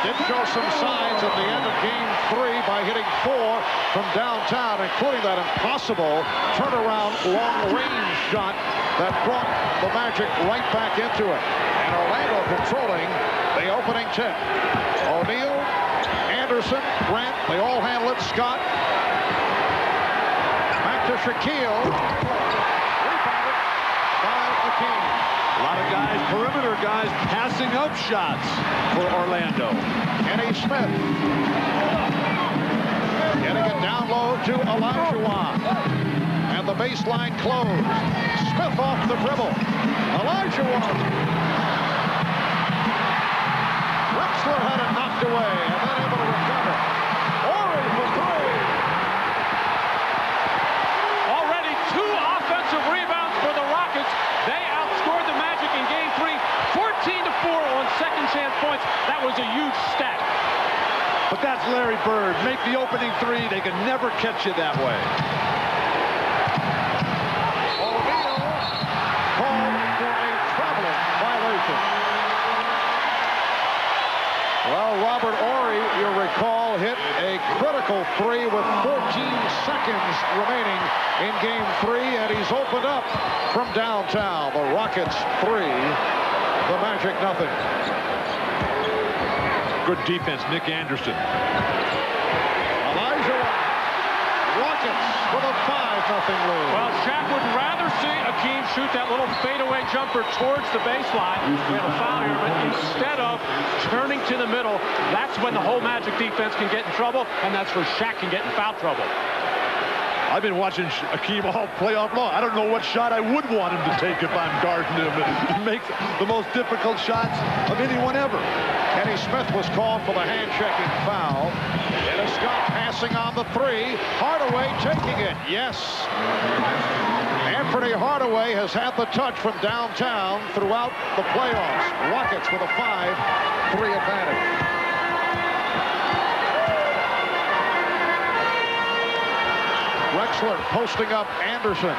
did show some signs at the end of Game 3 by hitting 4 from downtown, including that impossible turnaround long-range shot that brought the Magic right back into it. And Orlando controlling the opening tip. O'Neal, Anderson, Grant, they all handle it. Scott. Back to Shaquille. Rebounded by Akeem. A lot of guys, perimeter guys, passing up shots for Orlando. Kenny Smith. Getting it down low to Olajuwon. And the baseline closed. Smith off the dribble. Olajuwon. Drexler had it knocked away and then able to recover. Horry for 3. Already 2 offensive rebounds for the Rockets. They outscored the Magic in Game 3, 14-4 on second chance points. That was a huge stat. But that's Larry Bird. Make the opening 3. They can never catch you that way. O'Neal called for a traveling violation. Well, Robert Horry, you recall, hit a critical 3 with 14 seconds remaining in Game 3, and he's opened up from downtown. The Rockets 3, the Magic nothing. Good defense, Nick Anderson. Olajuwon. Rockets with a 5-0 lead. Well, Shaq would rather see Akeem shoot that little fadeaway jumper towards the baseline. We have a foul here, but instead of turning to the middle, that's when the whole Magic defense can get in trouble, and that's where Shaq can get in foul trouble. I've been watching Akeem all playoff long. I don't know what shot I would want him to take if I'm guarding him. He makes the most difficult shots of anyone ever. Kenny Smith was called for the hand-checking foul. Dennis Scott passing on the 3. Hardaway taking it. Yes. Anthony Hardaway has had the touch from downtown throughout the playoffs. Rockets with a 5-3 advantage. Drexler posting up Anderson.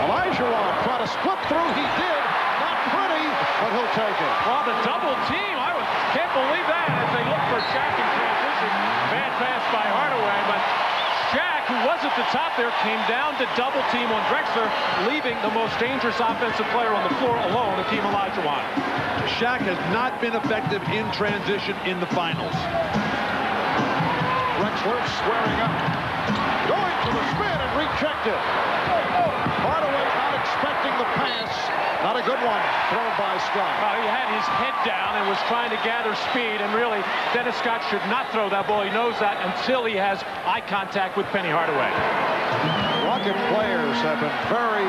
Olajuwon trying to split through. He did. Not pretty, but he'll take it. Well, the double team, I can't believe that as they look for Shaq in transition. Bad pass by Hardaway, but Shaq, who was at the top there, came down to double team on Drexler, leaving the most dangerous offensive player on the floor alone, Akeem Olajuwon. Shaq has not been effective in transition in the finals. Drexler squaring up. Going to the spin and rejected. Hardaway not expecting the pass. Not a good one thrown by Scott. Well, he had his head down and was trying to gather speed, and really, Dennis Scott should not throw that ball. He knows that until he has eye contact with Penny Hardaway. Rocket players have been very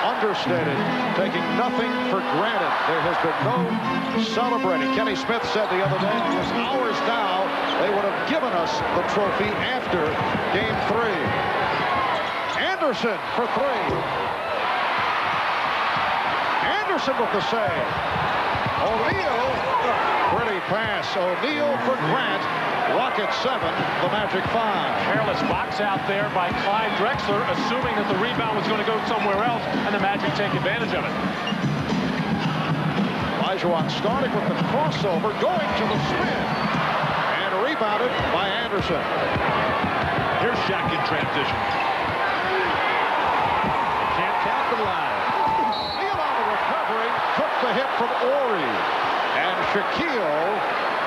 understated, taking nothing for granted. There has been no celebrating. Kenny Smith said the other day, it was ours now. They would have given us the trophy after Game 3. Anderson for 3. Anderson with the save. O'Neal, pretty pass. O'Neal for Grant. Rockets 7, the Magic 5. Careless box out there by Clyde Drexler, assuming that the rebound was going to go somewhere else, and the Magic take advantage of it. Olajuwon starting with the crossover, going to the spin, and rebounded by Anderson. Here's Shaq in transition. Can't capitalize. O'Neal on the recovery, took the hit from Horry, and Shaquille,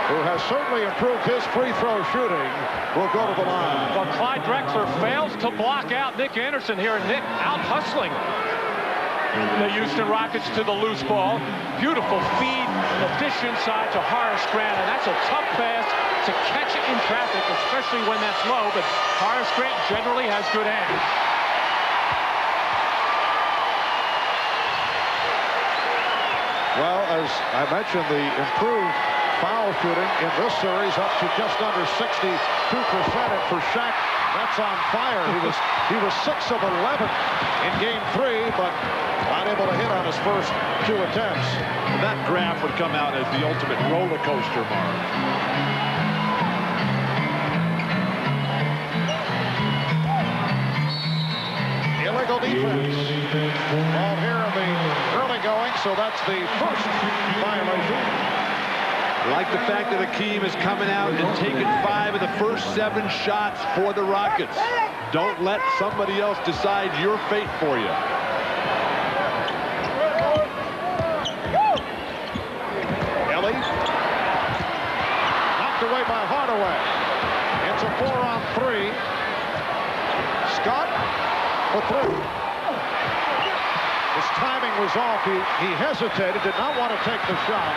who has certainly improved his free throw shooting, will go to the line. Well, Clyde Drexler fails to block out Nick Anderson here, and Nick out hustling the Houston Rockets to the loose ball. Beautiful feed, the dish inside to Horace Grant, and that's a tough pass to catch it in traffic, especially when that's low, but Horace Grant generally has good hands. Well, as I mentioned, the improved foul shooting in this series up to just under 62%. And for Shaq, that's on fire. He was 6 of 11 in Game 3, but not able to hit on his first 2 attempts. That graph would come out as the ultimate roller coaster, Mark. Illegal defense. Ball here in the early going, so that's the first violation. I like the fact that Hakeem is coming out and taking 5 of the first 7 shots for the Rockets. Don't let somebody else decide your fate for you. Ellie. Knocked away by Hardaway. It's a 4-on-3. Scott for 3. His timing was off. He hesitated, did not want to take the shot,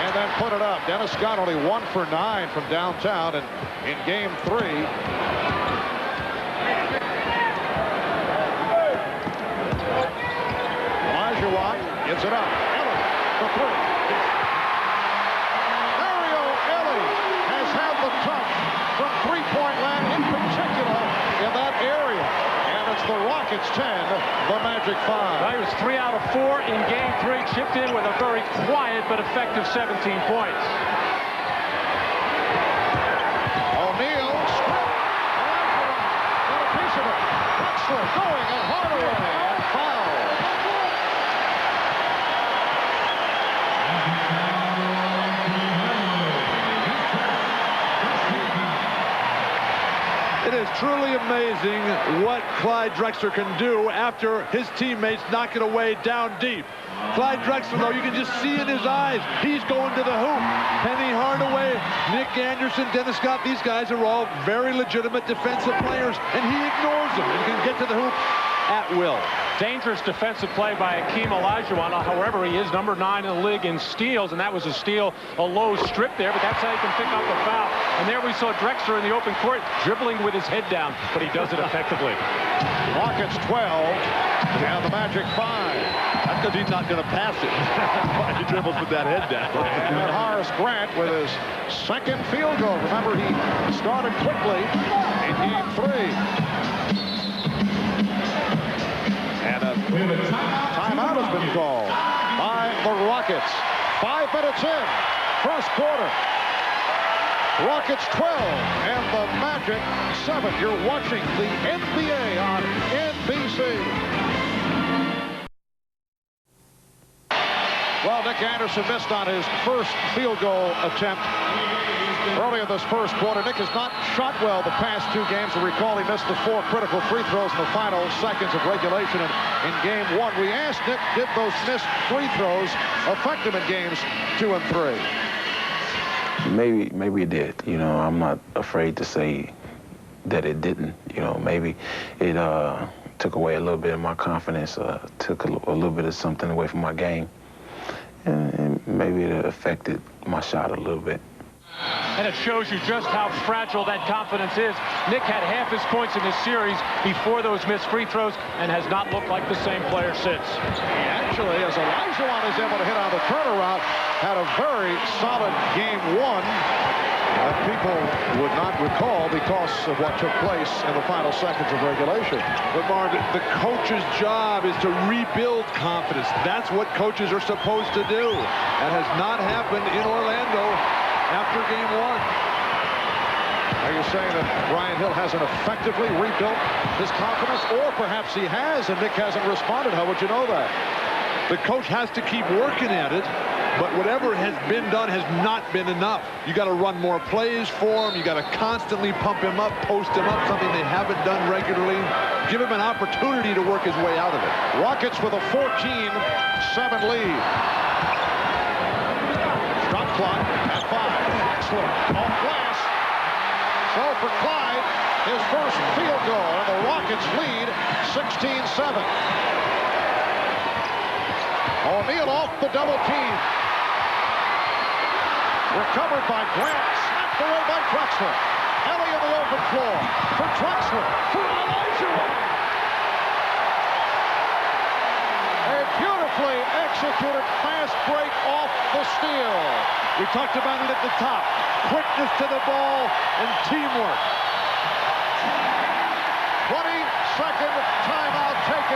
and then put it up. Dennis Scott only 1 for 9 from downtown, and in game 3. Olajuwon gives it up. Ellie for 3. Mario Ellie has had the touch from three-point land, in particular in that area. It's the Rockets 10, the Magic 5. Well, he was 3 out of 4 in game 3, chipped in with a very quiet but effective 17 points. O'Neal, strip, got a piece of it. Drexler going at Hardaway, and foul. It is truly amazing what Clyde Drexler can do after his teammates knock it away down deep. Clyde Drexler, though, you can just see in his eyes, he's going to the hoop. Penny Hardaway, Nick Anderson, Dennis Scott, these guys are all very legitimate defensive players, and he ignores them and can get to the hoop at will. Dangerous defensive play by Hakeem Olajuwon. However, he is number 9 in the league in steals, and that was a steal, a low strip there, but that's how you can pick up a foul. And there we saw Drexler in the open court dribbling with his head down, but he does it effectively. Rockets 12, and the Magic 5. That's because he's not going to pass it. He dribbles with that head down. And Horace Grant with his second field goal. Remember, he started quickly in game 3. And a timeout has been called by the Rockets. 5 minutes in, first quarter. Rockets 12 and the Magic 7. You're watching the NBA on NBC. Well, Nick Anderson missed on his first field goal attempt early in this first quarter. Nick has not shot well the past 2 games. You'll recall he missed the 4 critical free throws in the final seconds of regulation in game 1. We asked Nick, did those missed free throws affect him in games 2 and 3? Maybe it did. You know, I'm not afraid to say that it didn't. You know, maybe it took away a little bit of my confidence, took a little bit of something away from my game, and maybe it affected my shot a little bit. And it shows you just how fragile that confidence is. Nick had half his points in this series before those missed free throws and has not looked like the same player since. Actually, as Olajuwon is able to hit on the turnaround, had a very solid game 1 that people would not recall because of what took place in the final seconds of regulation. But Marv, the coach's job is to rebuild confidence. That's what coaches are supposed to do. That has not happened in Orlando after game 1. Are you saying that Brian Hill hasn't effectively rebuilt his confidence? Or perhaps he has and Nick hasn't responded? How would you know that? The coach has to keep working at it, but whatever has been done has not been enough. You got to run more plays for him. You got to constantly pump him up, post him up, something they haven't done regularly. Give him an opportunity to work his way out of it. Rockets with a 14-7 lead. Shot clock at 5. Drexler off glass. So for Clyde, his first field goal, and the Rockets lead 16-7. O'Neal off the double team. Recovered by Grant, snapped away by Drexler. Ellie in the open floor for Drexler, for Olajuwon. A beautifully executed fast break off the steal. We talked about it at the top. Quickness to the ball and teamwork. 20-second timeout taken